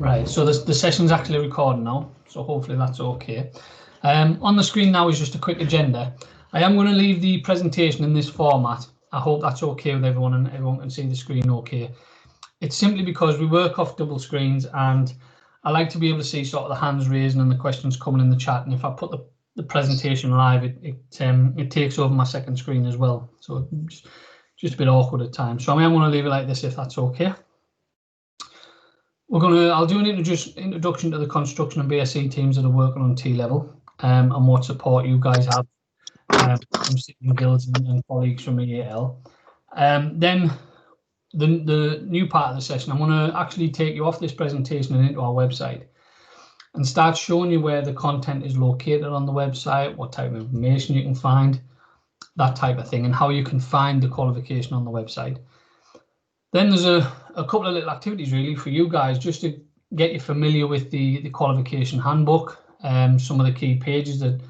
Right, so the session's actually recording now, so hopefully that's okay. On the screen now is just a quick agenda. I am going to leave the presentation in this format. I hope that's okay with everyone and everyone can see the screen okay. It's simply because we work off double screens and I like to be able to see sort of the hands raising and the questions coming in the chat. And if I put the presentation live, it takes over my second screen as well. So just a bit awkward at times. So I am going to leave it like this if that's okay. I'll do an introduction to the construction and BSc teams that are working on T level and what support you guys have from Sitting Guilds and colleagues from EAL. Then the new part of the session, I'm going to actually take you off this presentation and into our website and start showing you where the content is located on the website, what type of information you can find, that type of thing, and how you can find the qualification on the website. Then there's a couple of little activities really for you guys just to get you familiar with the Qualification Handbook, some of the key pages that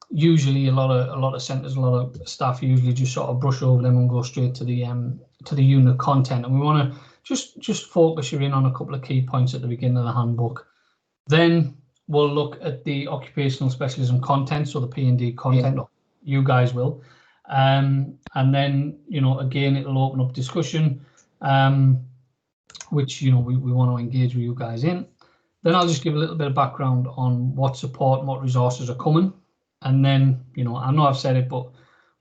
usually a lot of centres, a lot of staff usually just sort of brush over them and go straight to the unit content. And we want to just focus you in on a couple of key points at the beginning of the handbook. Then we'll look at the occupational specialism content, so the P&D content, you guys will. And then, again, it'll open up discussion, which, we want to engage with you guys in. Then I'll just give a little bit of background on what support and what resources are coming. And then, I know I've said it, but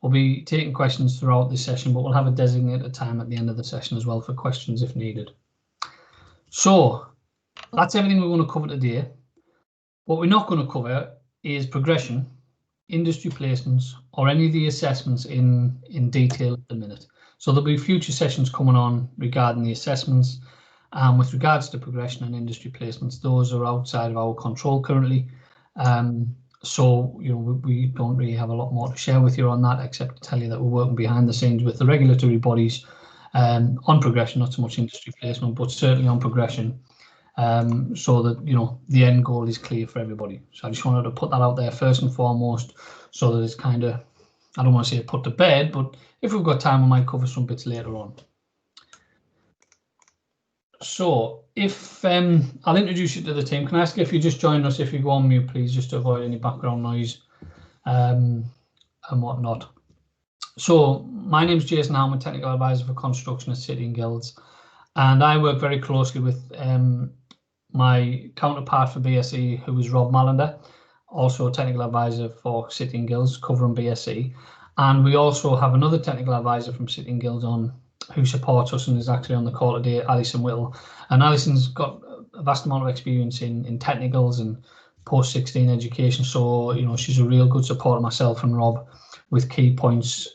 we'll be taking questions throughout this session, but we'll have a designated time at the end of the session as well for questions if needed. So that's everything we're going to cover today. What we're not going to cover is progression, industry placements, or any of the assessments in detail at the minute. So there'll be future sessions coming on regarding the assessments. With regards to progression and industry placements, those are outside of our control currently. So, we don't really have a lot more to share with you on that, except to tell you that we're working behind the scenes with the regulatory bodies on progression, not so much industry placement, but certainly on progression, so that, the end goal is clear for everybody. So I just wanted to put that out there first and foremost, so that it's kind of, I don't want to say put to bed, but if we've got time, we might cover some bits later on. So if I'll introduce you to the team. Can I ask if you just join us, if you go on mute, please, just to avoid any background noise and whatnot. So my name's Jason. I'm a technical advisor for construction at Sitting Guilds, and I work very closely with my counterpart for BSc, who is Rob Malander, also a technical advisor for Sitting Guilds covering BSc. And we also have another technical advisor from Sitting Guilds on who supports us and is actually on the call today, Alison Whittle. And Alison's got a vast amount of experience in technicals and post-16 education. So, she's a real good support of myself and Rob with key points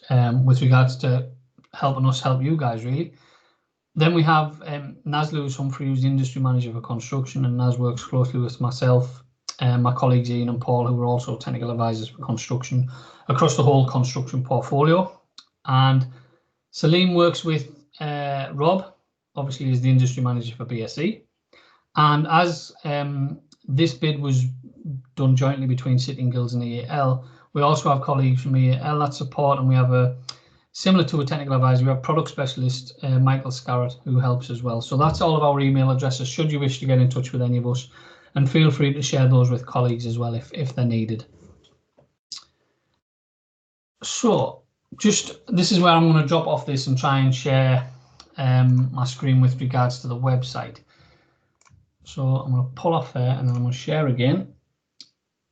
with regards to helping us help you guys, really. Then we have Naz Lewis-Humphrey, who's the industry manager for construction, and Naz works closely with myself and my colleagues Ian and Paul, who are also technical advisors for construction across the whole construction portfolio. And Salim works with Rob, obviously is the industry manager for BSc. And as this bid was done jointly between Sitting Guilds and EAL, we also have colleagues from EAL that support, and we have similar to a technical advisor, we have product specialist Michael Scarrett, who helps as well. So that's all of our email addresses should you wish to get in touch with any of us, and feel free to share those with colleagues as well if they're needed. So this is where I'm going to drop off this and try and share my screen with regards to the website. So I'm going to pull off there and then I'm going to share again.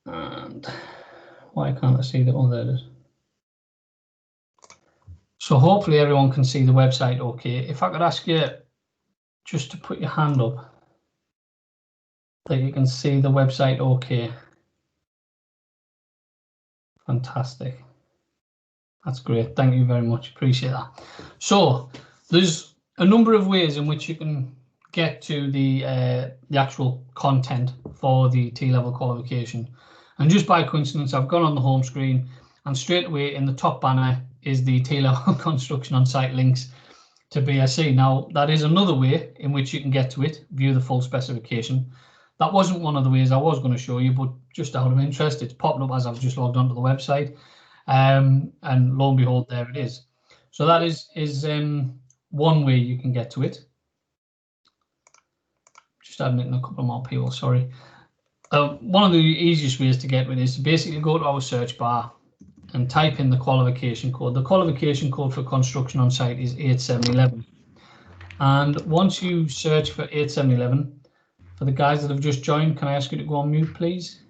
And why can't I see that? Oh, there it is. So hopefully everyone can see the website okay. If I could ask you just to put your hand up that you can see the website okay. Fantastic. That's great. Thank you very much. Appreciate that. So there's a number of ways in which you can get to the actual content for the T-level qualification. And just by coincidence, I've gone on the home screen and straight away in the top banner is the T-level construction on-site links to BSc. Now, that is another way in which you can get to it, view the full specification. That wasn't one of the ways I was going to show you, but just out of interest, it's popped up as I've just logged onto the website. And lo and behold, there it is. So that is one way you can get to it. Just just adding it in a couple more people, sorry. One of the easiest ways to get with this is basically go to our search bar and type in the qualification code. The qualification code for construction on site is 8711. And once you search for 8711, for the guys that have just joined, can I ask you to go on mute, please?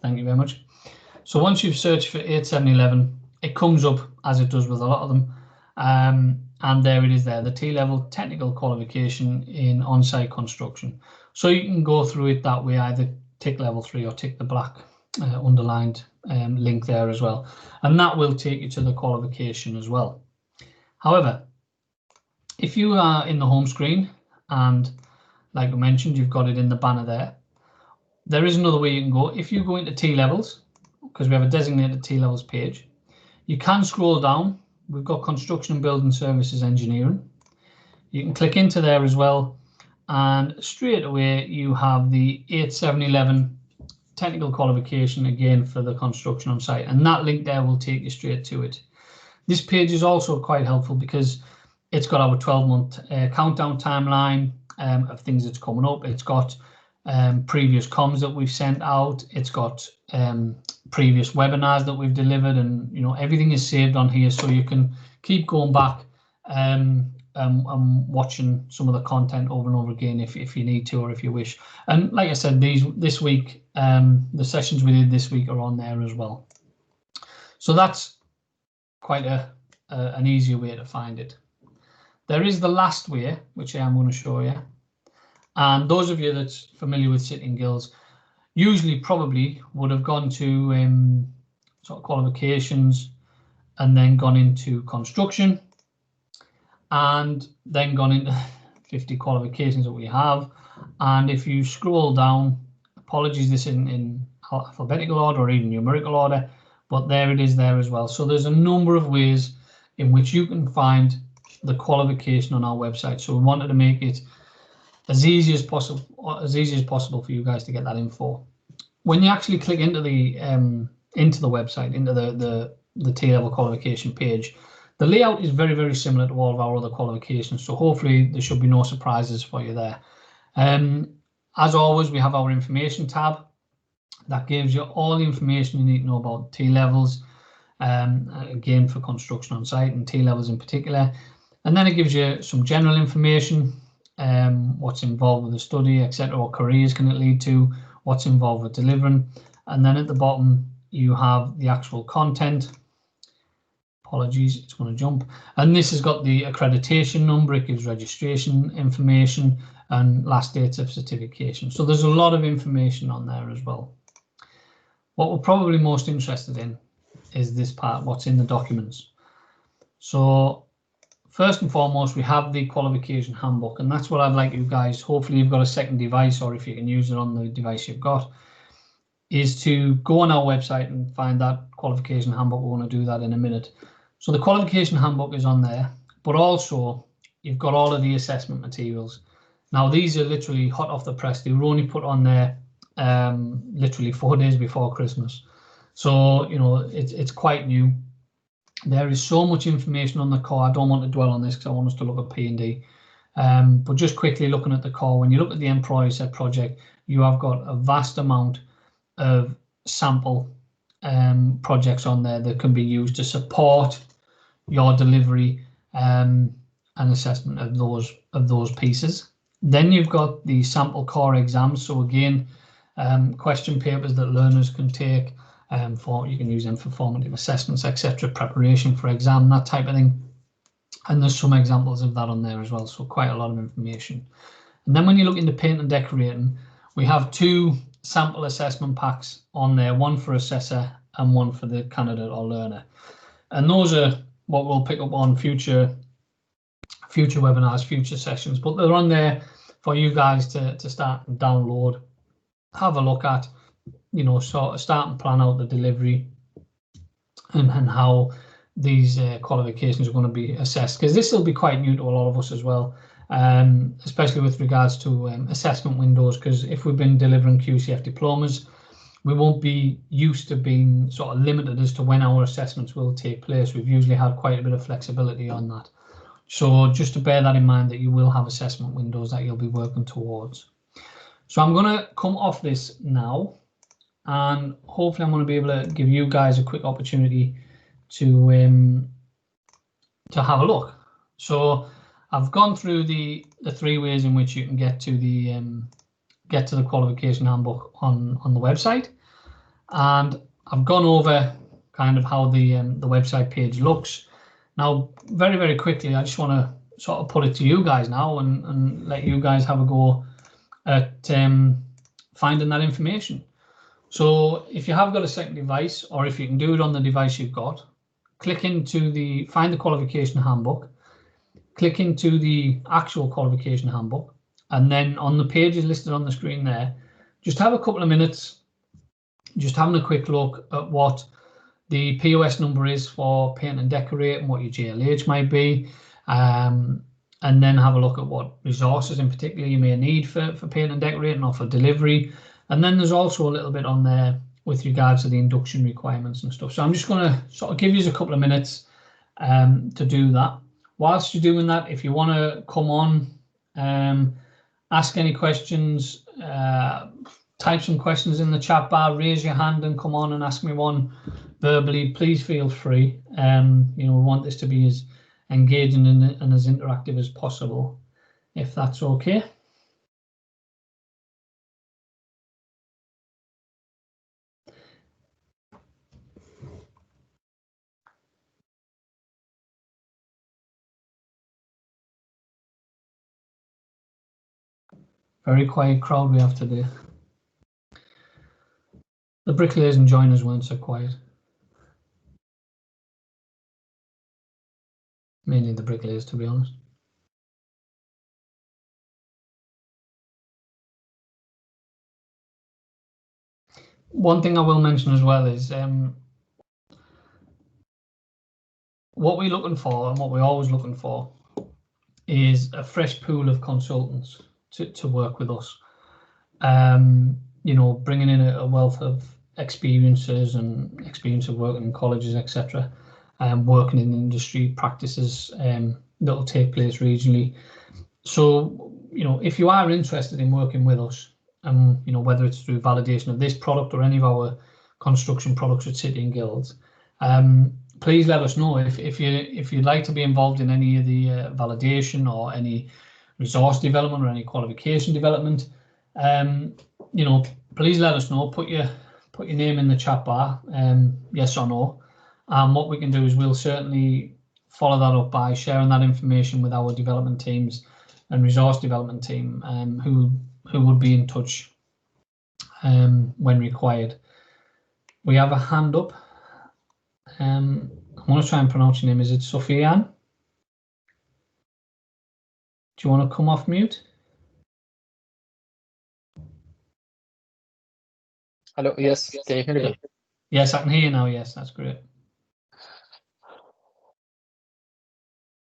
Thank you very much. So once you've searched for 8711, it comes up as it does with a lot of them. And there it is there, the T Level Technical Qualification in On-Site Construction. So you can go through it that way, either tick level 3 or tick the black underlined link there as well. And that will take you to the qualification as well. However, if you are in the home screen and like I mentioned, you've got it in the banner there, there is another way you can go. If you go into T Levels, because we have a designated T Levels page, you can scroll down. We've got Construction and Building Services Engineering. You can click into there as well, and straight away you have the 8711 technical qualification again for the construction on site, and that link there will take you straight to it. This page is also quite helpful because it's got our 12-month countdown timeline of things that's coming up. It's got previous comms that we've sent out. It's got previous webinars that we've delivered, and everything is saved on here, so you can keep going back and watching some of the content over and over again if you need to or if you wish. And like I said, this week, the sessions we did this week are on there as well. So that's quite an easier way to find it. There is the last way, which I am going to show you. And those of you that's familiar with Sitting Guilds usually probably would have gone to sort of qualifications and then gone into construction and then gone into 50 qualifications that we have. And if you scroll down, apologies, this isn't in alphabetical order or even numerical order, but there it is there as well. So there's a number of ways in which you can find the qualification on our website. So we wanted to make it as easy as possible for you guys to get that info. When you actually click into the website, into the T Level qualification page, the layout is very, very similar to all of our other qualifications. So hopefully there should be no surprises for you there. As always, we have our information tab that gives you all the information you need to know about T levels, again for construction on site and T levels in particular. And then it gives you some general information, what's involved with the study, etc., what careers can it lead to, what's involved with delivering. And then at the bottom, you have the actual content. Apologies, it's going to jump. And this has got the accreditation number, it gives registration information and last dates of certification. So there's a lot of information on there as well. What we're probably most interested in is this part, what's in the documents. So first and foremost, we have the Qualification Handbook, and that's what I'd like you guys, hopefully you've got a second device, or if you can use it on the device you've got, is to go on our website and find that Qualification Handbook. We're going to do that in a minute. So the Qualification Handbook is on there, but also you've got all of the assessment materials. Now these are literally hot off the press. They were only put on there literally 4 days before Christmas. So, it's quite new. There is so much information on the core. I don't want to dwell on this because I want us to look at P&D. But just quickly looking at the core, when you look at the employee set project, you have got a vast amount of sample projects on there that can be used to support your delivery and assessment of those pieces. Then you've got the sample core exams. So again, question papers that learners can take. You can use them for formative assessments, etc., preparation for exam, that type of thing. And there's some examples of that on there as well, so quite a lot of information. And then when you look into paint and decorating, we have 2 sample assessment packs on there, one for assessor and one for the candidate or learner. And those are what we'll pick up on future webinars, future sessions, but they're on there for you guys to start and download, have a look at, sort of start and plan out the delivery and how these qualifications are going to be assessed, because this will be quite new to a lot of us as well, especially with regards to assessment windows, because if we've been delivering QCF diplomas, we won't be used to being sort of limited as to when our assessments will take place. We've usually had quite a bit of flexibility on that. So just to bear that in mind, that you will have assessment windows that you'll be working towards. So I'm going to come off this now, and hopefully I'm going to be able to give you guys a quick opportunity to have a look. So I've gone through the 3 ways in which you can get to the qualification handbook on the website, and I've gone over kind of how the website page looks. Now, very, very quickly, I just want to sort of put it to you guys now and let you guys have a go at finding that information. So if you have got a second device, or if you can do it on the device you've got, click into find the qualification handbook, click into the actual qualification handbook, and then on the pages listed on the screen there, just have a couple of minutes just having a quick look at what the POS number is for paint and decorate and what your JLH might be, and then have a look at what resources in particular you may need for paint and decorating or for delivery. And then there's also a little bit on there with regards to the induction requirements and stuff. So I'm just going to sort of give you a couple of minutes to do that. Whilst you're doing that, if you want to come on, ask any questions, type some questions in the chat bar, raise your hand and come on and ask me one verbally, please feel free. We want this to be as engaging and as interactive as possible, if that's okay. Very quiet crowd we have today. The bricklayers and joiners weren't so quiet. Mainly the bricklayers, to be honest. One thing I will mention as well is what we're looking for, and what we're always looking for, is a fresh pool of consultants to work with us. Bringing in a wealth of experiences and experience of working in colleges, etc., and working in industry practices that will take place regionally. So, if you are interested in working with us, whether it's through validation of this product or any of our construction products at City and Guilds, please let us know if you'd like to be involved in any of the validation or any resource development or any qualification development. Please let us know. Put your name in the chat bar, yes or no. And what we can do is we'll certainly follow that up by sharing that information with our development teams and resource development team, who would be in touch when required. We have a hand up. I'm going to try and pronounce your name. Is it Sofiane? Do you want to come off mute? Hello, yes, can you hear me? Yes, I can hear you now. Yes, that's great.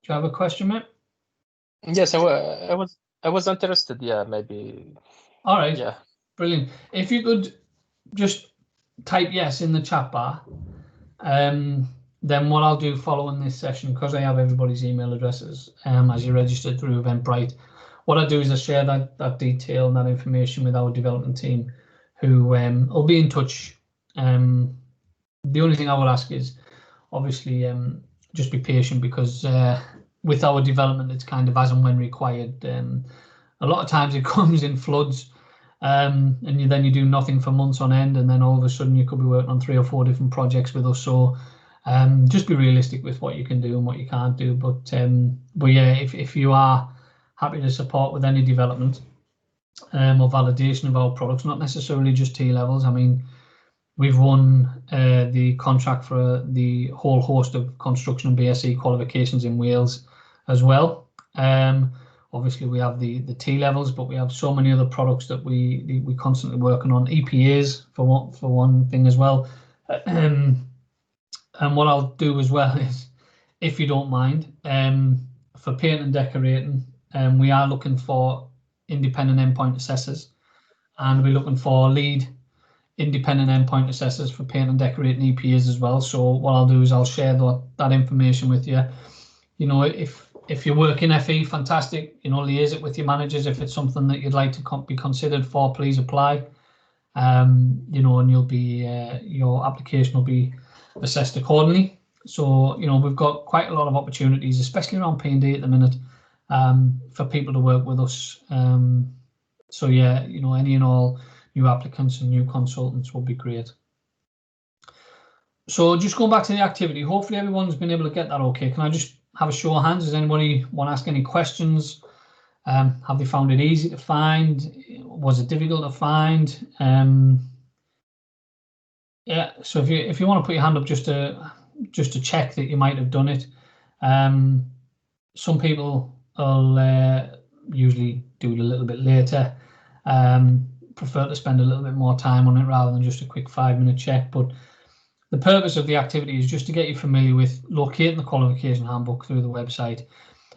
Do you have a question, mate? Yes, I was interested. Yeah, maybe. All right. Yeah. Brilliant. If you could just type yes in the chat bar, then what I'll do following this session, because I have everybody's email addresses as you registered through Eventbrite, what I do is I share that detail and that information with our development team, who will be in touch. The only thing I would ask is, obviously, just be patient, because with our development, it's kind of as and when required. A lot of times it comes in floods, and then you do nothing for months on end, and then all of a sudden you could be working on 3 or 4 different projects with us. So just be realistic with what you can do and what you can't do. But yeah, if you are happy to support with any development or validation of our products, not necessarily just T levels. I mean, we've won the contract for the whole host of construction and BSc qualifications in Wales as well. Obviously, we have the T levels, but we have so many other products that we constantly working on. EPAs for one thing as well. And what I'll do as well is, if you don't mind, for paint and decorating, we are looking for independent endpoint assessors, and we're looking for lead independent endpoint assessors for paint and decorating EPAs as well. So what I'll do is I'll share that information with you. If if you work in FE, fantastic. You know, liaise it with your managers. If it's something that you'd like to be considered for, please apply. You know, and you'll be your application will be assessed accordingly. So, you know, we've got quite a lot of opportunities, especially around P&D at the minute, for people to work with us. So yeah, you know, any and all new applicants and new consultants will be great. So just going back to the activity, hopefully everyone's been able to get that okay. Can I just have a show of hands? Does anybody want to ask any questions? Have they found it easy to find? Was it difficult to find? Yeah, so if you want to put your hand up just to check that you might have done it. Some people will usually do it a little bit later. Prefer to spend a little bit more time on it rather than just a quick 5-minute check. But the purpose of the activity is just to get you familiar with locating the Qualification Handbook through the website,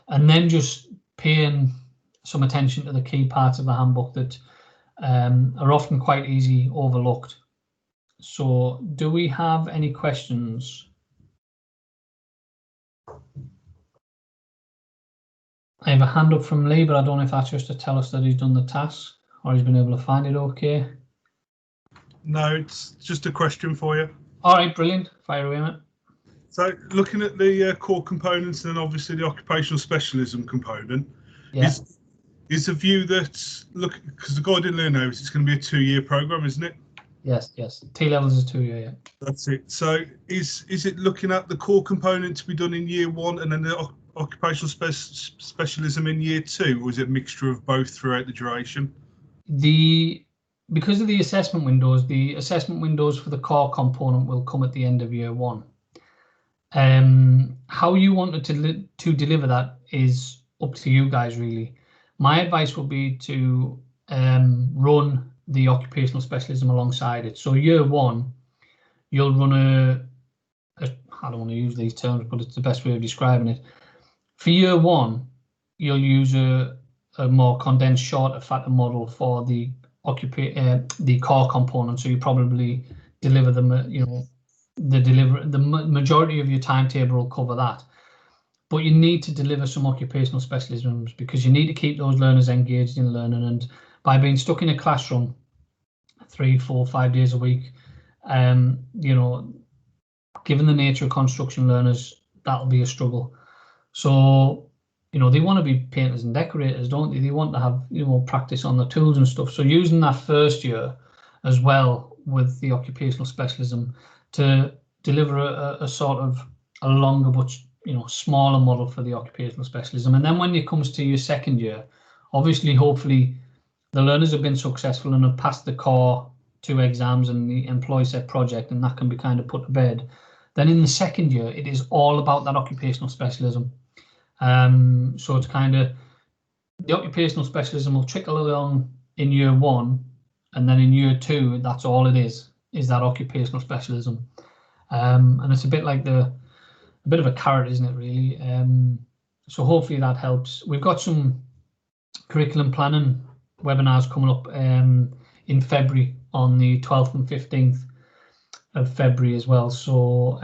and then just paying some attention to the key parts of the handbook that are often quite easy overlooked. So do we have any questions? I have a hand up from Lee, but I don't know if that's just to tell us that he's done the task or he's been able to find it okay. No, it's just a question for you. All right, brilliant. Fire away, mate. So looking at the core components and then obviously the occupational specialism component, Yeah. is the view that, look, because the guy didn't learn now, it's going to be a 2-year program, isn't it? Yes. T levels is 2 year, yeah. That's it. So is it looking at the core component to be done in year 1 and then the occupational specialism in year 2, or is it a mixture of both throughout the duration? Because of the assessment windows for the core component will come at the end of year 1. How you wanted to deliver that is up to you guys, really. My advice would be to run the occupational specialism alongside it. So year 1, you'll run I don't want to use these terms, but it's the best way of describing it. For year 1, you'll use a more condensed, shorter, fatter model for the core component. So you probably deliver them, you know, the majority of your timetable will cover that. But you need to deliver some occupational specialisms because you need to keep those learners engaged in learning. And by being stuck in a classroom 3, 4, 5 days a week, you know, given the nature of construction learners, that'll be a struggle. So, you know, they want to be painters and decorators, don't they? They want to have, you know, practice on the tools and stuff. So using that first year as well with the occupational specialism to deliver a sort of a longer but, you know, smaller model for the occupational specialism. And then when it comes to your second year, obviously, hopefully the learners have been successful and have passed the core 2 exams and the employee set project, and that can be kind of put to bed. Then in the second year, it is all about that occupational specialism. So it's kind of the occupational specialism will trickle along in year 1, and then in year 2, that's all it is that occupational specialism. And it's a bit like a bit of a carrot, isn't it, really? So hopefully that helps. We've got some curriculum planning webinars coming up in February on the 12th and 15th of February as well. So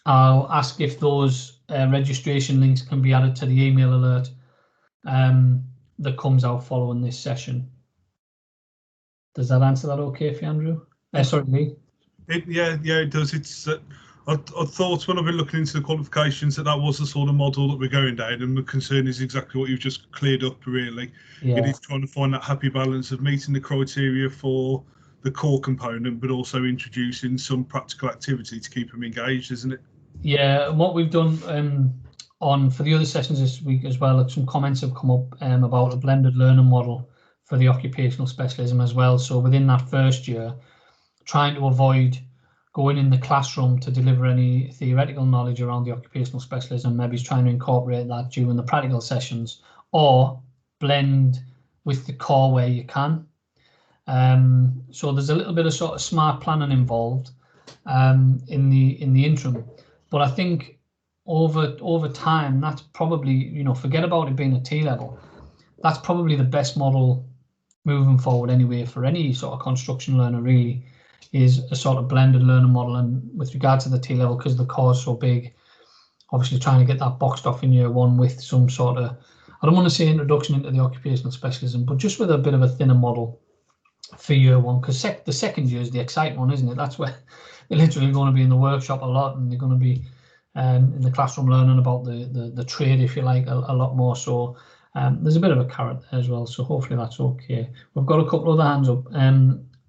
I'll ask if those registration links can be added to the email alert that comes out following this session. Does that answer that okay for you, Andrew? Sorry, Lee. Yeah, it does. It's I thought when I've been looking into the qualifications that was the sort of model that we're going down, and the concern is exactly what you've just cleared up, really. Yeah. It is trying to find that happy balance of meeting the criteria for the core component, but also introducing some practical activity to keep them engaged, isn't it? Yeah, and what we've done for the other sessions this week as well, some comments have come up about a blended learning model for the occupational specialism as well. So within that first year, trying to avoid going in the classroom to deliver any theoretical knowledge around the occupational specialism, maybe trying to incorporate that during the practical sessions, or blend with the core where you can. So there's a little bit of sort of smart planning involved in the interim, but I think over time, that's probably, you know, forget about it being a T level. That's probably the best model moving forward anyway for any sort of construction learner, really, is a sort of blended learning model. And with regard to the T level, because the core is so big, obviously trying to get that boxed off in year one with some sort of, I don't want to say introduction into the occupational specialism, but just with a bit of a thinner model for year one, because the second year is the exciting one, isn't it? That's where they're literally going to be in the workshop a lot, and they're going to be in the classroom learning about the trade, if you like, a lot more. So there's a bit of a carrot there as well. So hopefully that's okay. We've got a couple other hands up.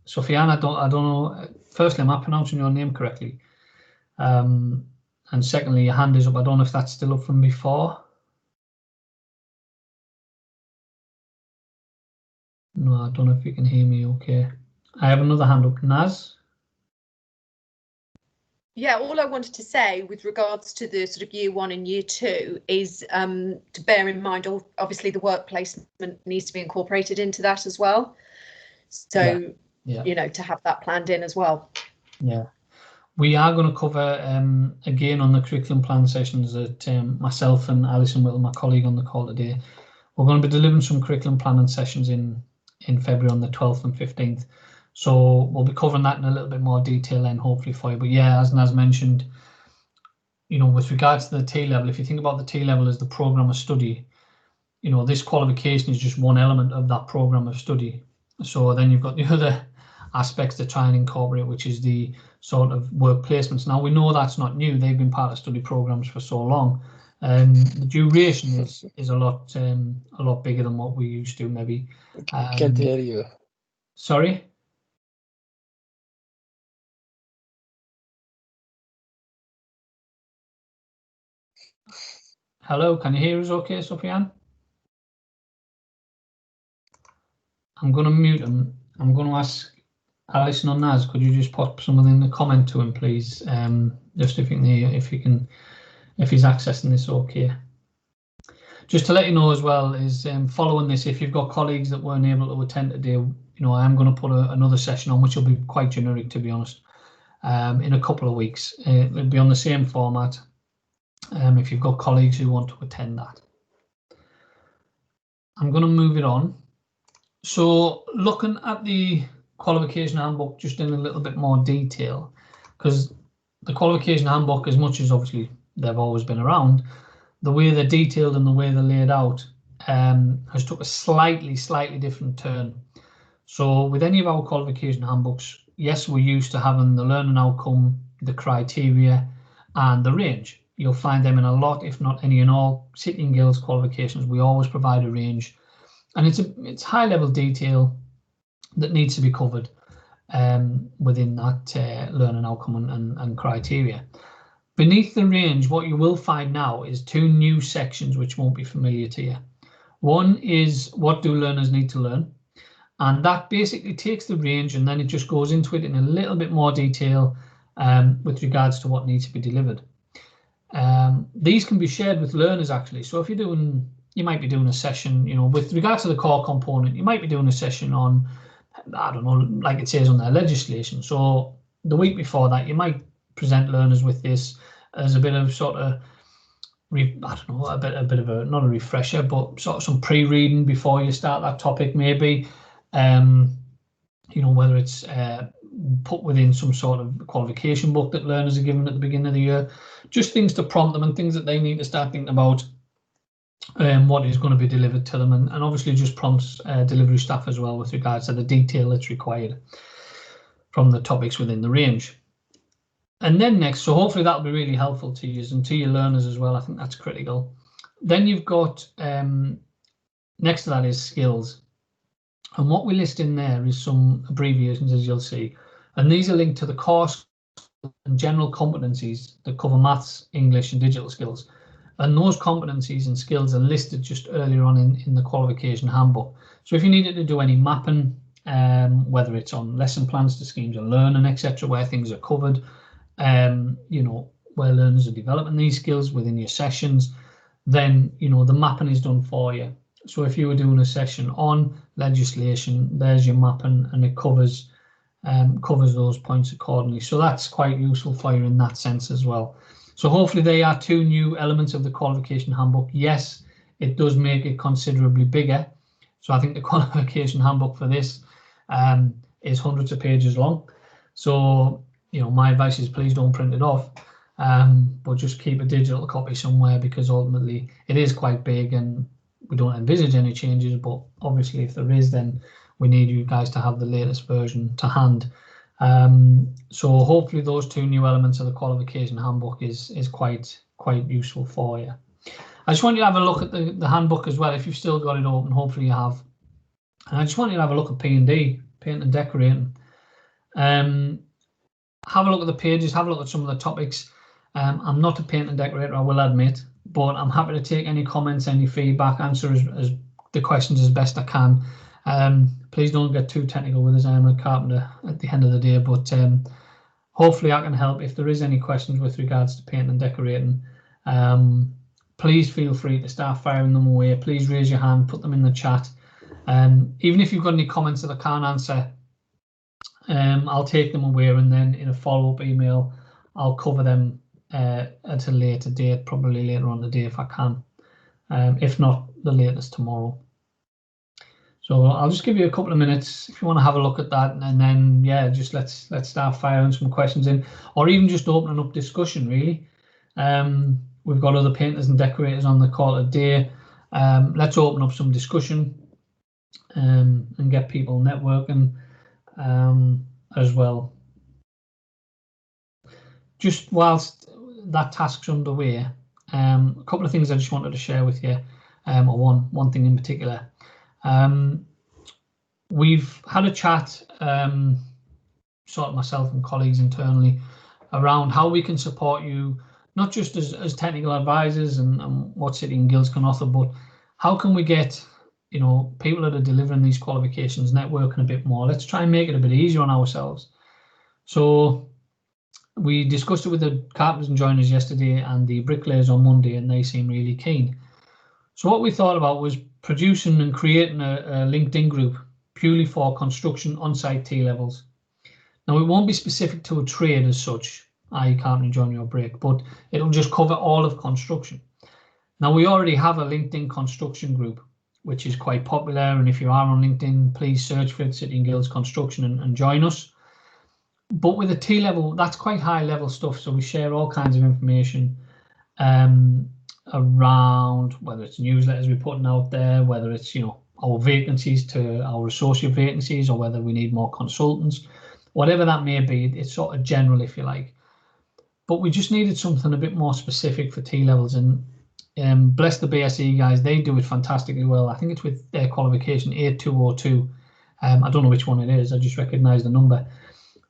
Sofiane, I don't know. Firstly, am I pronouncing your name correctly? And secondly, your hand is up. I don't know if that's still up from before. No, I don't know if you can hear me okay. I have another hand up. Naz? Yeah, all I wanted to say with regards to the sort of year one and year two is to bear in mind, obviously the work placement needs to be incorporated into that as well. So, yeah. You know, to have that planned in as well. Yeah. We are going to cover, again, on the curriculum plan sessions that myself and Alison Whittle, my colleague on the call today, we're going to be delivering some curriculum planning sessions in February on the 12th and 15th. So we'll be covering that in a little bit more detail then, hopefully for you. But yeah, as Naz mentioned, you know, with regards to the T level, if you think about the T level as the program of study, you know, this qualification is just one element of that program of study. So then you've got the other aspects to try and incorporate, which is the sort of work placements. Now we know that's not new. They've been part of study programs for so long. The duration is a lot bigger than what we used to maybe. Can't hear you. Sorry. Hello, can you hear us okay, Sofiane? I'm going to mute him. I'm going to ask Alison or Naz, could you just pop something in the comment to him, please? Just if you can hear, if he's accessing this okay. Just to let you know as well is following this, if you've got colleagues that weren't able to attend today, you know, I am going to put another session on, which will be quite generic, to be honest, in a couple of weeks. It'll be on the same format. If you've got colleagues who want to attend that. I'm going to move it on. So looking at the qualification handbook just in a little bit more detail, because the qualification handbook, as much as obviously they've always been around, the way they're detailed and the way they're laid out has took a slightly different turn. So with any of our qualification handbooks, yes, we're used to having the learning outcome, the criteria, and the range. You'll find them in a lot, if not any and all, City and Guilds qualifications. We always provide a range, and it's high level detail that needs to be covered within that learning outcome and criteria. Beneath the range, what you will find now is two new sections which won't be familiar to you. One is what do learners need to learn, and that basically takes the range and then it just goes into it in a little bit more detail with regards to what needs to be delivered. These can be shared with learners actually. So if you're doing, you might be doing a session, you know, with regards to the core component, you might be doing a session on, I don't know, like it says on their legislation. So the week before that, you might present learners with this as a bit of sort of, I don't know, a bit of a, not a refresher, but sort of some pre-reading before you start that topic, maybe, you know, whether it's put within some sort of qualification book that learners are given at the beginning of the year, just things to prompt them and things that they need to start thinking about what is going to be delivered to them, and obviously just prompts delivery staff as well with regards to the detail that's required from the topics within the range. And then next, so hopefully that'll be really helpful to you and to your learners as well. I think that's critical. Then you've got next to that is skills, and what we list in there is some abbreviations, as you'll see, and these are linked to the course and general competencies that cover maths, English and digital skills. And those competencies and skills are listed just earlier on in the qualification handbook. So if you needed to do any mapping, whether it's on lesson plans to schemes of learning, etc., where things are covered, you know, where learners are developing these skills within your sessions, then, you know, the mapping is done for you. So if you were doing a session on legislation, there's your mapping and it covers those points accordingly. So that's quite useful for you in that sense as well. So hopefully they are two new elements of the qualification handbook. Yes, it does make it considerably bigger. So I think the qualification handbook for this is hundreds of pages long. So, you know, my advice is please don't print it off. but just keep a digital copy somewhere, because ultimately it is quite big and we don't envisage any changes, but obviously if there is, then we need you guys to have the latest version to hand. So hopefully those 2 new elements of the qualification handbook is quite useful for you. I just want you to have a look at the handbook as well, if you've still got it open. Hopefully you have. And I just want you to have a look at P&D, paint and decorating. Have a look at the pages, have a look at some of the topics. I'm not a paint and decorator, I will admit, but I'm happy to take any comments, any feedback, answer as the questions as best I can. Please don't get too technical with us. I am a carpenter at the end of the day, but hopefully I can help. If there is any questions with regards to paint and decorating, please feel free to start firing them away. Please raise your hand, put them in the chat. Even if you've got any comments that I can't answer, I'll take them away, and then in a follow-up email, I'll cover them at a later date, probably later on the day if I can. If not, the latest tomorrow. So I'll just give you a couple of minutes if you want to have a look at that, and then yeah, just let's start firing some questions in, or even just opening up discussion really. We've got other painters and decorators on the call today. Let's open up some discussion and get people networking as well. Just whilst that task's underway, a couple of things I just wanted to share with you, or one thing in particular. We've had a chat, sort of myself and colleagues internally, around how we can support you, not just as technical advisors and what City and Guilds can offer, but how can we get, you know, people that are delivering these qualifications networking a bit more. Let's try and make it a bit easier on ourselves. So we discussed it with the carpenters and joiners yesterday and the bricklayers on Monday, and they seem really keen. So what we thought about was producing and creating a LinkedIn group purely for construction on-site T levels. Now, it won't be specific to a trade as such, i.e. carpentry, joinery or brick, but it'll just cover all of construction. Now, we already have a LinkedIn construction group, which is quite popular, and if you are on LinkedIn, please search for it, City and Guilds Construction, and join us. But with a T level, that's quite high level stuff, so we share all kinds of information around whether it's newsletters we're putting out there, whether it's, you know, our vacancies to our associate vacancies, or whether we need more consultants, whatever that may be. It's sort of general, if you like, but we just needed something a bit more specific for T levels, and bless the BSE guys, they do it fantastically well. I think it's with their qualification 8202. I don't know which one it is, I just recognize the number.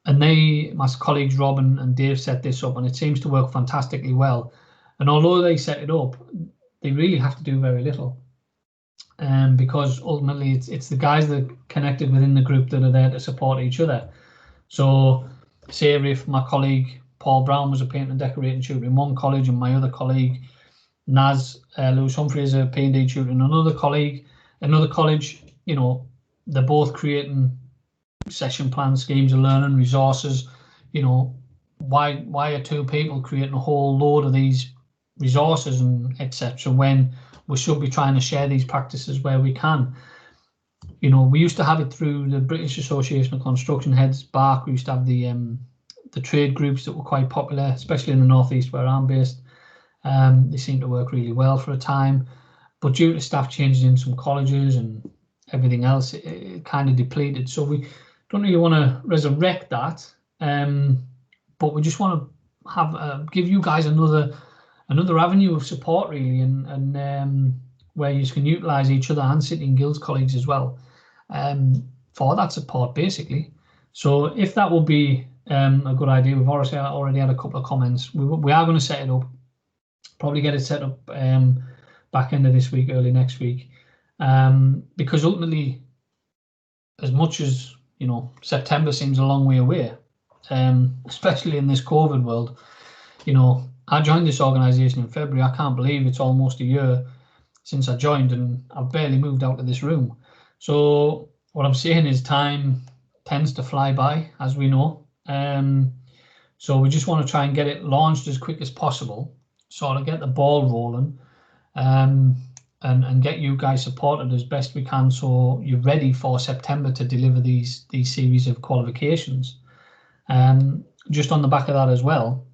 And my colleagues Rob and Dave set this up, and it seems to work fantastically well. And although they set it up, they really have to do very little, because ultimately it's the guys that are connected within the group that are there to support each other. So say if my colleague Paul Brown was a paint and decorating tutor in one college, and my other colleague Naz Lewis Humphrey is a P&D tutor in another college, you know, they're both creating session plans, schemes of learning, resources. You know, why are two people creating a whole load of these resources and etc. when we should be trying to share these practices where we can? You know, we used to have it through the British Association of Construction Heads, BARC. We used to have the trade groups that were quite popular, especially in the northeast where I'm based. They seemed to work really well for a time, but due to staff changes in some colleges and everything else, it kind of depleted. So we don't really want to resurrect that, but we just want to have give you guys another avenue of support really, and where you can utilise each other and City and Guilds colleagues as well for that support basically. So if that will be a good idea, we've already had a couple of comments. We are going to set it up. Probably get it set up back end of this week, early next week, because ultimately, as much as, you know, September seems a long way away, especially in this COVID world. You know, I joined this organisation in February. I can't believe it's almost a year since I joined, and I've barely moved out of this room. So what I'm saying is time tends to fly by, as we know. So we just want to try and get it launched as quick as possible, sort of get the ball rolling, and get you guys supported as best we can, so you're ready for September to deliver these series of qualifications. Just on the back of that as well,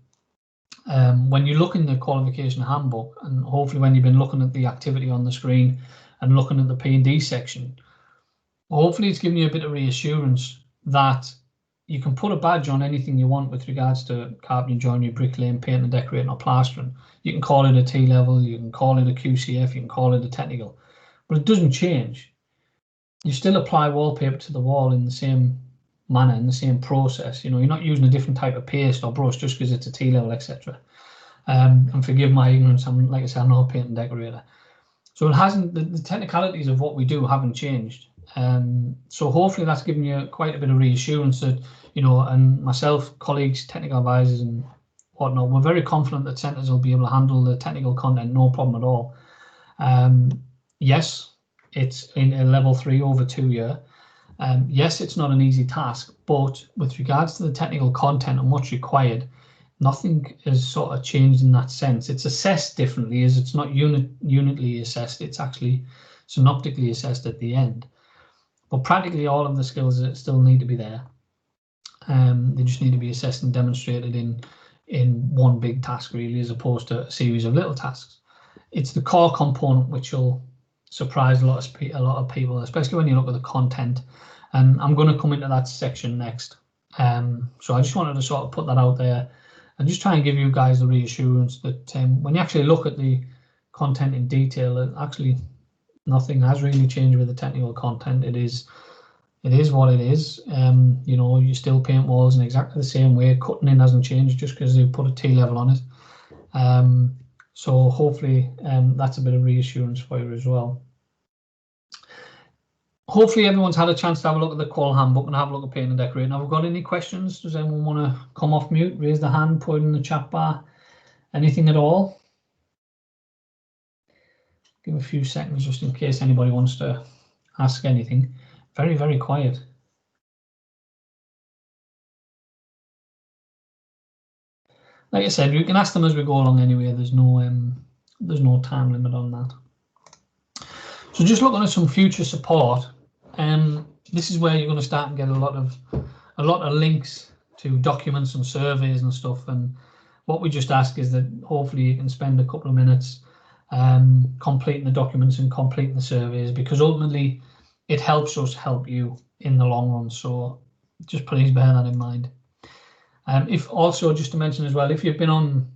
when you look in the Qualification Handbook, and hopefully when you've been looking at the activity on the screen and looking at the P&D section, hopefully it's giving you a bit of reassurance that you can put a badge on anything you want with regards to carpentry, joinery, bricklaying, painting, decorating or plastering. You can call it a T level, you can call it a QCF, you can call it a technical, but it doesn't change. You still apply wallpaper to the wall in the same manner, in the same process. You know, you're not using a different type of paste or brush just because it's a T level, etc. And forgive my ignorance, like I said, I'm not a painting decorator. So it hasn't, the technicalities of what we do haven't changed. So hopefully that's given you quite a bit of reassurance that, you know, and myself, colleagues, technical advisors and whatnot, we're very confident that centres will be able to handle the technical content, no problem at all. Yes, it's in a level 3 over 2 year. Yes, it's not an easy task, but with regards to the technical content and what's required, nothing has sort of changed in that sense. It's assessed differently, as it's not unitly assessed, it's actually synoptically assessed at the end. But practically all of the skills that still need to be there. They just need to be assessed and demonstrated in one big task, really, as opposed to a series of little tasks. It's the core component which will surprise a lot of people, especially when you look at the content. And I'm going to come into that section next. So I just wanted to sort of put that out there and just try and give you guys the reassurance that when you actually look at the content in detail, actually nothing has really changed with the technical content. It is what it is. You know, you still paint walls in exactly the same way. Cutting in hasn't changed just because they put a T level on it. So hopefully that's a bit of reassurance for you as well. Hopefully everyone's had a chance to have a look at the Qual Handbook and have a look at painting and decorating. Have we got any questions? Does anyone want to come off mute, raise their hand, put it in the chat bar? Anything at all? Give a few seconds just in case anybody wants to ask anything. Very, very quiet. Like I said, you can ask them as we go along anyway. There's no time limit on that. So just looking at some future support, this is where you're going to start and get a lot of links to documents and surveys and stuff. And what we just ask is that hopefully you can spend a couple of minutes completing the documents and completing the surveys, because ultimately it helps us help you in the long run. So just please bear that in mind. If also, just to mention as well, if you've been on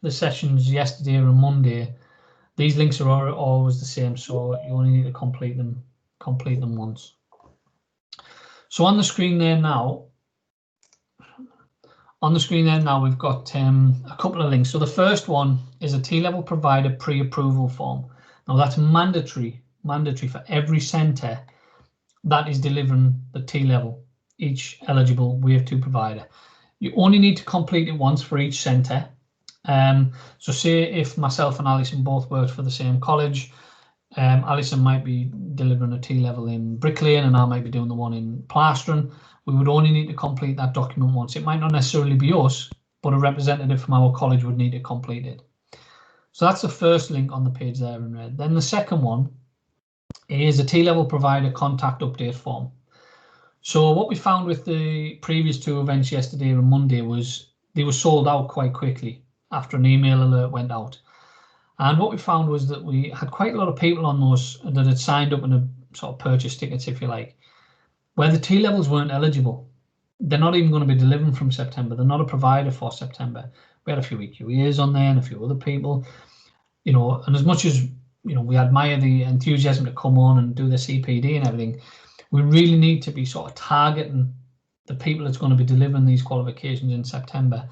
the sessions yesterday or Monday, these links are always the same, so you only need to complete them once. So on the screen there now, we've got a couple of links. So the first one is a T-level provider pre-approval form. Now that's mandatory for every centre that is delivering the T-level, each eligible Wave 2 provider. You only need to complete it once for each centre. So say if myself and Alison both worked for the same college, Alison might be delivering a T-level in bricklaying and I might be doing the one in plastering. We would only need to complete that document once. It might not necessarily be us, but a representative from our college would need to complete it. So that's the first link on the page there in red. Then the second one is a T-level provider contact update form. So what we found with the previous 2 events yesterday and Monday was they were sold out quite quickly after an email alert went out. And what we found was that we had quite a lot of people on those that had signed up in a sort of purchase tickets, if you like, where the T-levels weren't eligible. They're not even going to be delivering from September. They're not a provider for September. We had a few EQEs on there and a few other people, you know, and as much as, you know, we admire the enthusiasm to come on and do the CPD and everything, we really need to be sort of targeting the people that's going to be delivering these qualifications in September.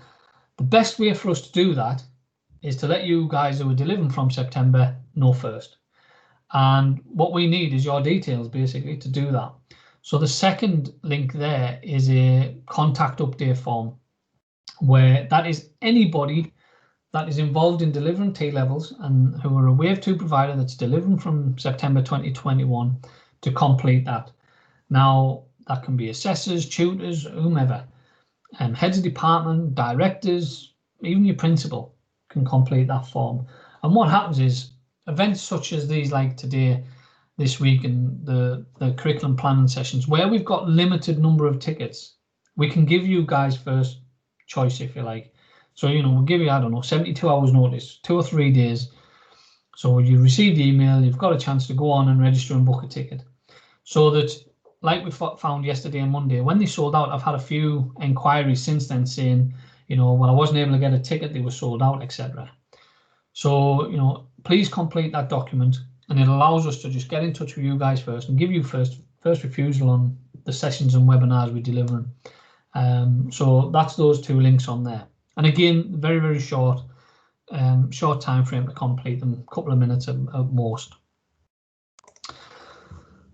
The best way for us to do that is to let you guys who are delivering from September know first. And what we need is your details basically to do that. So the second link there is a contact update form, where that is anybody that is involved in delivering T-levels and who are a Wave 2 provider that's delivering from September 2021 to complete that. Now, that can be assessors, tutors, whomever, heads of department, directors, even your principal can complete that form. And what happens is events such as these, like today, this week, and the curriculum planning sessions, where we've got limited number of tickets, we can give you guys first choice, if you like. So, you know, we'll give you, I don't know, 72 hours notice, 2 or 3 days. So you receive the email, you've got a chance to go on and register and book a ticket. So that, like we found yesterday and Monday, when they sold out, I've had a few inquiries since then saying, you know, well, I wasn't able to get a ticket, they were sold out, etc. So, you know, please complete that document, and it allows us to just get in touch with you guys first and give you first refusal on the sessions and webinars we deliver. So that's those 2 links on there. And again, very, very short time frame to complete them, a couple of minutes at most.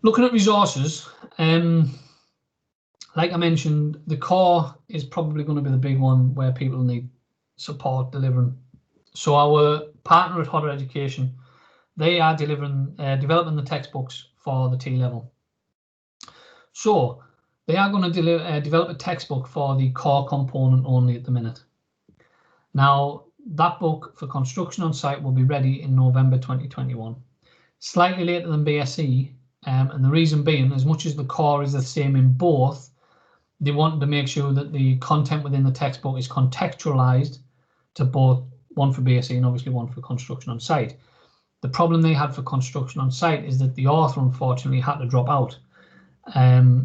Looking at resources, like I mentioned, the core is probably going to be the big one where people need support delivering. So our partner at Hodder Education, they are developing the textbooks for the T level. So they are going to develop a textbook for the core component only at the minute. Now, that book for construction on site will be ready in November 2021, slightly later than BSE. And the reason being, as much as the core is the same in both, they wanted to make sure that the content within the textbook is contextualized to both, one for BSE and obviously one for construction on site. The problem they had for construction on site is that the author unfortunately had to drop out.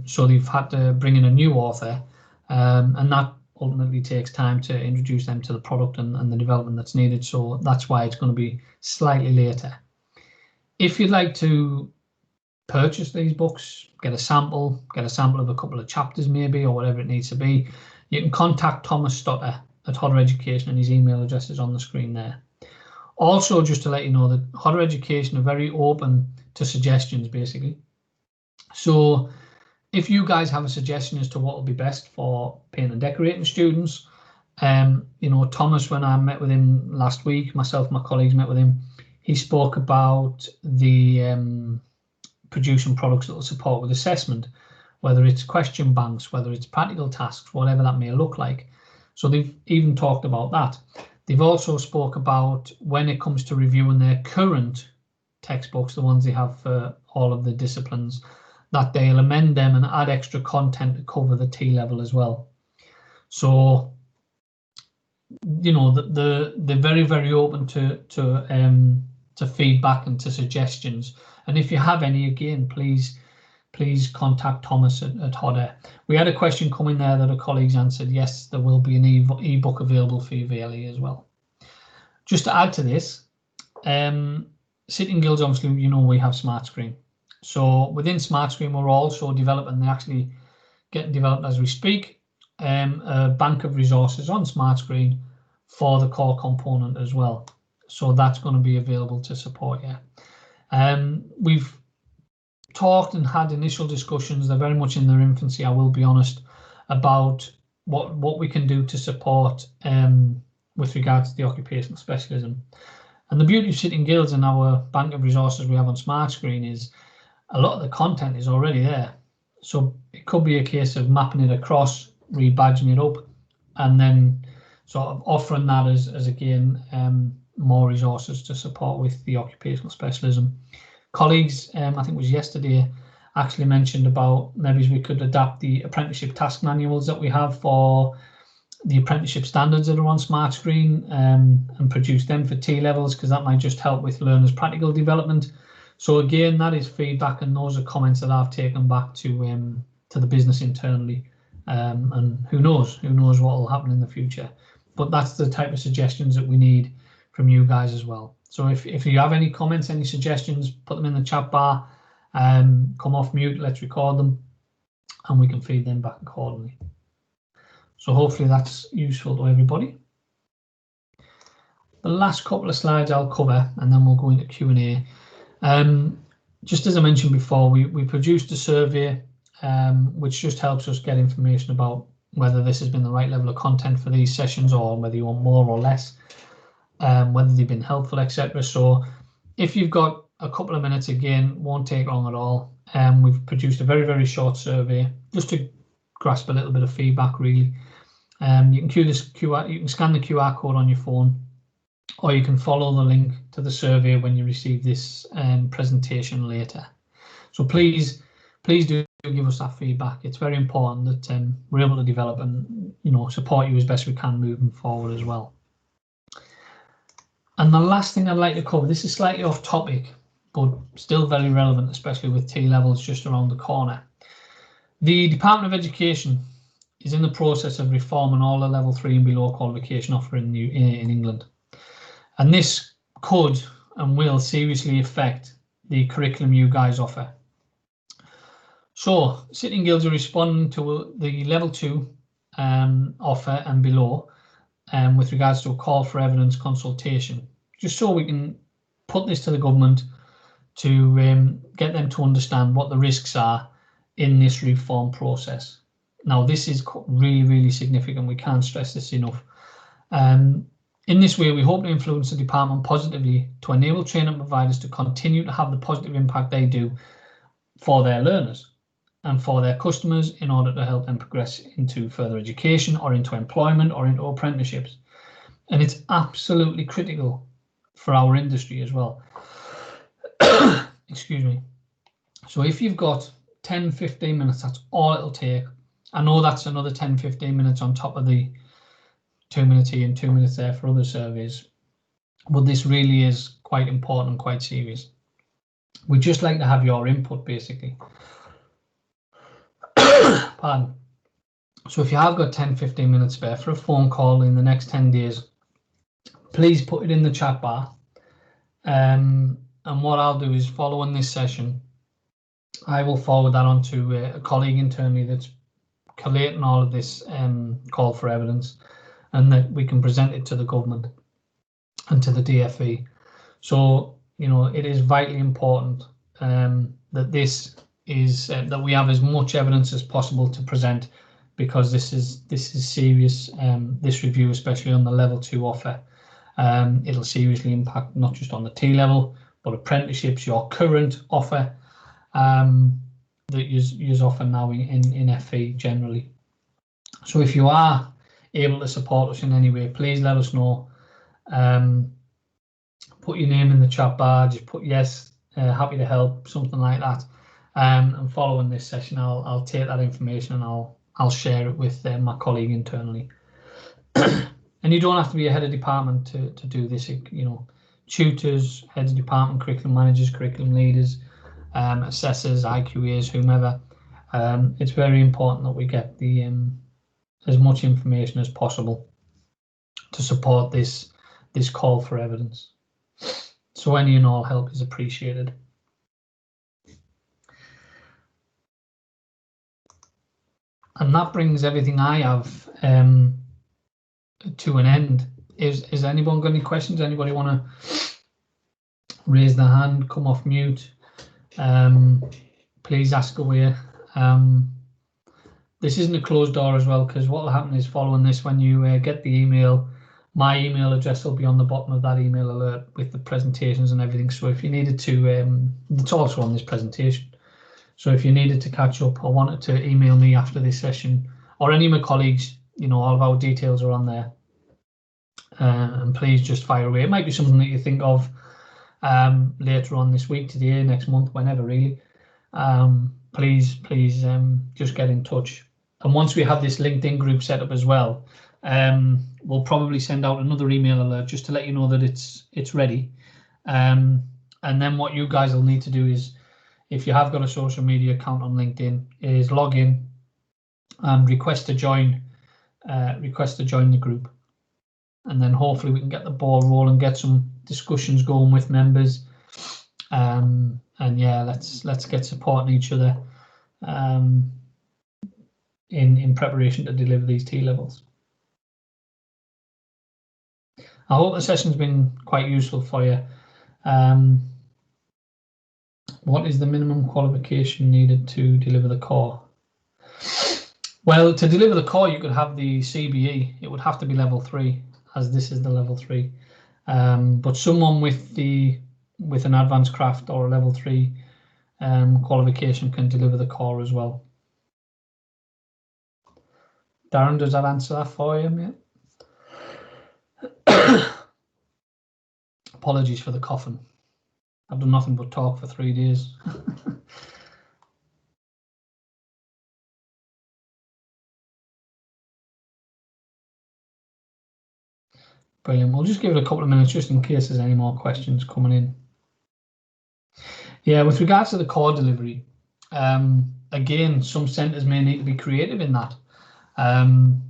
So they've had to bring in a new author, and that ultimately takes time to introduce them to the product and the development that's needed. So that's why it's going to be slightly later. If you'd like to purchase these books, get a sample of a couple of chapters maybe, or whatever it needs to be, you can contact Thomas Stotter at Hodder Education, and his email address is on the screen there. Also, just to let you know that Hodder Education are very open to suggestions, basically. So if you guys have a suggestion as to what will be best for paint and decorating students, you know, Thomas, when I met with him last week, myself and my colleagues met with him, he spoke about the producing products that will support with assessment, whether it's question banks, whether it's practical tasks, whatever that may look like. So they've even talked about that. They've also spoke about when it comes to reviewing their current textbooks, the ones they have for all of the disciplines, that they'll amend them and add extra content to cover the T level as well. So, you know, they're very, very open to feedback and to suggestions. And if you have any, again, please contact Thomas at Hodder. We had a question come in there that our colleagues answered. Yes, there will be an ebook available for your VLE as well. Just to add to this, Sitting Guilds, obviously, you know, we have Smart Screen. So within Smart Screen, we're also developing, they're actually getting developed as we speak, a bank of resources on Smart Screen for the core component as well. So that's going to be available to support you. We've talked and had initial discussions, they're very much in their infancy, I will be honest, about what we can do to support with regards to the occupational specialism. And the beauty of Sitting Guilds and our bank of resources we have on Smart Screen is a lot of the content is already there. So it could be a case of mapping it across, rebadging it up, and then sort of offering that as again, more resources to support with the occupational specialism. Colleagues, I think it was yesterday, actually mentioned about maybe we could adapt the apprenticeship task manuals that we have for the apprenticeship standards that are on Smart Screen, and produce them for T levels, because that might just help with learners' practical development. So again, that is feedback, and those are comments that I've taken back to the business internally, and who knows what will happen in the future. But that's the type of suggestions that we need from you guys as well. So if you have any comments, any suggestions, put them in the chat bar, come off mute, let's record them, and we can feed them back accordingly. So hopefully that's useful to everybody. The last couple of slides I'll cover, and then we'll go into Q&A. Just as I mentioned before, we produced a survey which just helps us get information about whether this has been the right level of content for these sessions, or whether you want more or less, whether they've been helpful, etc. So if you've got a couple of minutes, again, won't take long at all. We've produced a very, very short survey just to grasp a little bit of feedback, really. You can scan the QR code on your phone, or you can follow the link to the survey when you receive this presentation later. So please please do give us that feedback. It's very important that we're able to develop and support you as best we can moving forward as well. And the last thing I'd like to cover, this is slightly off topic, but still very relevant, especially with T levels just around the corner. The Department of Education is in the process of reforming all the level 3 and below qualification offer in England. And this could and will seriously affect the curriculum you guys offer. So Sitting Guilds are responding to the level 2 offer and below with regards to a call for evidence consultation, just so we can put this to the government to get them to understand what the risks are in this reform process. Now, this is really, really significant. We can't stress this enough. In this way, we hope to influence the department positively to enable training providers to continue to have the positive impact they do for their learners and for their customers in order to help them progress into further education or into employment or into apprenticeships. And it's absolutely critical for our industry as well. Excuse me. So if you've got 10-15 minutes, that's all it'll take. I know that's another 10-15 minutes on top of the 2 minutes here and 2 minutes there for other surveys, but this really is quite important and quite serious. We'd just like to have your input, basically. Pardon. So if you have got 10-15 minutes spare for a phone call in the next 10 days, please put it in the chat bar. And what I'll do is, following this session, I will forward that on to a colleague internally that's collating all of this call for evidence, and that we can present it to the government and to the DfE. So, it is vitally important that this is that we have as much evidence as possible to present, because this is serious. This review, especially on the level 2 offer, it'll seriously impact not just on the T level, but apprenticeships, your current offer that you offer now in FE generally. So if you are able to support us in any way, please let us know. Put your name in the chat bar, just put yes, happy to help, something like that. And following this session, I'll take that information and I'll share it with my colleague internally. And you don't have to be a head of department to do this. Tutors, heads of department, curriculum managers, curriculum leaders, assessors, IQAs, whomever. It's very important that we get the as much information as possible to support this call for evidence. So any and all help is appreciated. And that brings everything I have to an end. Is anyone got any questions? Anybody want to raise their hand, come off mute? Please ask away. This isn't a closed door as well, because what will happen is, following this, when you get the email, my email address will be on the bottom of that email alert with the presentations and everything. So if you needed to, it's also on this presentation. So if you needed to catch up or wanted to email me after this session, or any of my colleagues, all of our details are on there. And please just fire away. It might be something that you think of later on this week, today, next month, whenever really. Please just get in touch. And once we have this LinkedIn group set up as well, we'll probably send out another email alert just to let you know that it's ready. And then what you guys will need to do is, if you have got a social media account on LinkedIn, is log in and request to join the group. And then hopefully we can get the ball rolling, get some discussions going with members. And yeah, let's get supporting each other in preparation to deliver these T levels. I hope the session's been quite useful for you. What is the minimum qualification needed to deliver the core? Well, to deliver the core, you could have the CBE. It would have to be level 3, as this is the level 3. But someone with an advanced craft or a level 3 qualification can deliver the core as well. Darren, does that answer that for you, mate? Apologies for the coughing. I've done nothing but talk for 3 days. Brilliant. We'll just give it a couple of minutes just in case there's any more questions coming in. Yeah, with regards to the core delivery, again, some centres may need to be creative in that.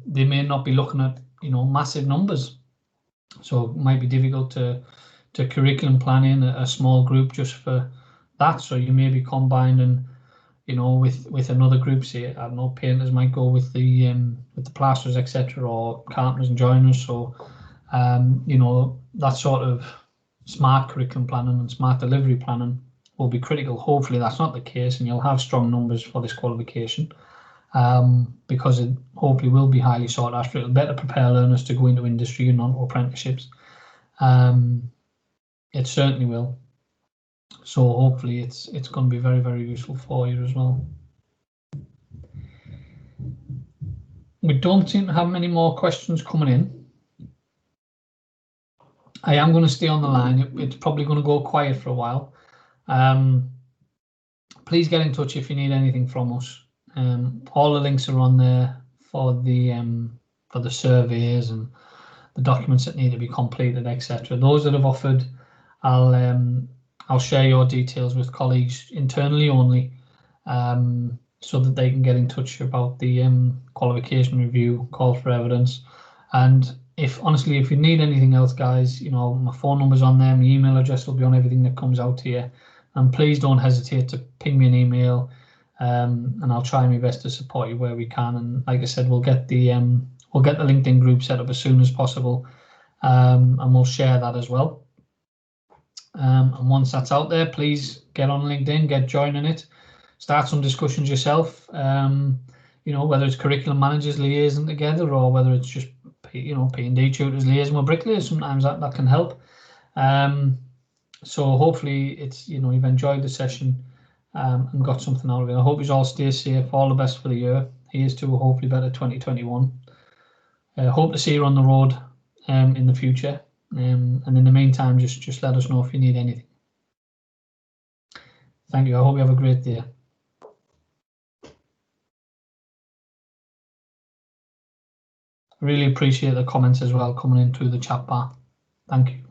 They may not be looking at, massive numbers. So it might be difficult to curriculum plan in a small group just for that. So you may be combining, with another group. Say, I don't know, painters might go with the plasterers, etc., or carpenters and joiners. So that sort of smart curriculum planning and smart delivery planning will be critical. Hopefully that's not the case, and you'll have strong numbers for this qualification, because it hopefully will be highly sought after. It'll better prepare learners to go into industry and on apprenticeships. It certainly will. So hopefully it's going to be very, very useful for you as well. We don't seem to have many more questions coming in. I am going to stay on the line. It's probably going to go quiet for a while. Please get in touch if you need anything from us. All the links are on there for the surveys and the documents that need to be completed, etc. Those that have offered, I'll share your details with colleagues internally only, so that they can get in touch about the qualification review, call for evidence. And if you need anything else, guys, my phone number's on there, my email address will be on everything that comes out here. And please don't hesitate to ping me an email, and I'll try my best to support you where we can. And like I said, we'll get the LinkedIn group set up as soon as possible, and we'll share that as well. And once that's out there, please get on LinkedIn, get joining it, start some discussions yourself. Whether it's curriculum managers liaising together, or whether it's just P&D tutors liaising with bricklayers, sometimes that can help. So hopefully it's you've enjoyed the session and got something out of it. I hope you all stay safe. All the best for the year. Here's to a hopefully better 2021. Hope to see you on the road in the future. And in the meantime, just let us know if you need anything. Thank you. I hope you have a great day. Really appreciate the comments as well coming in through the chat bar. Thank you.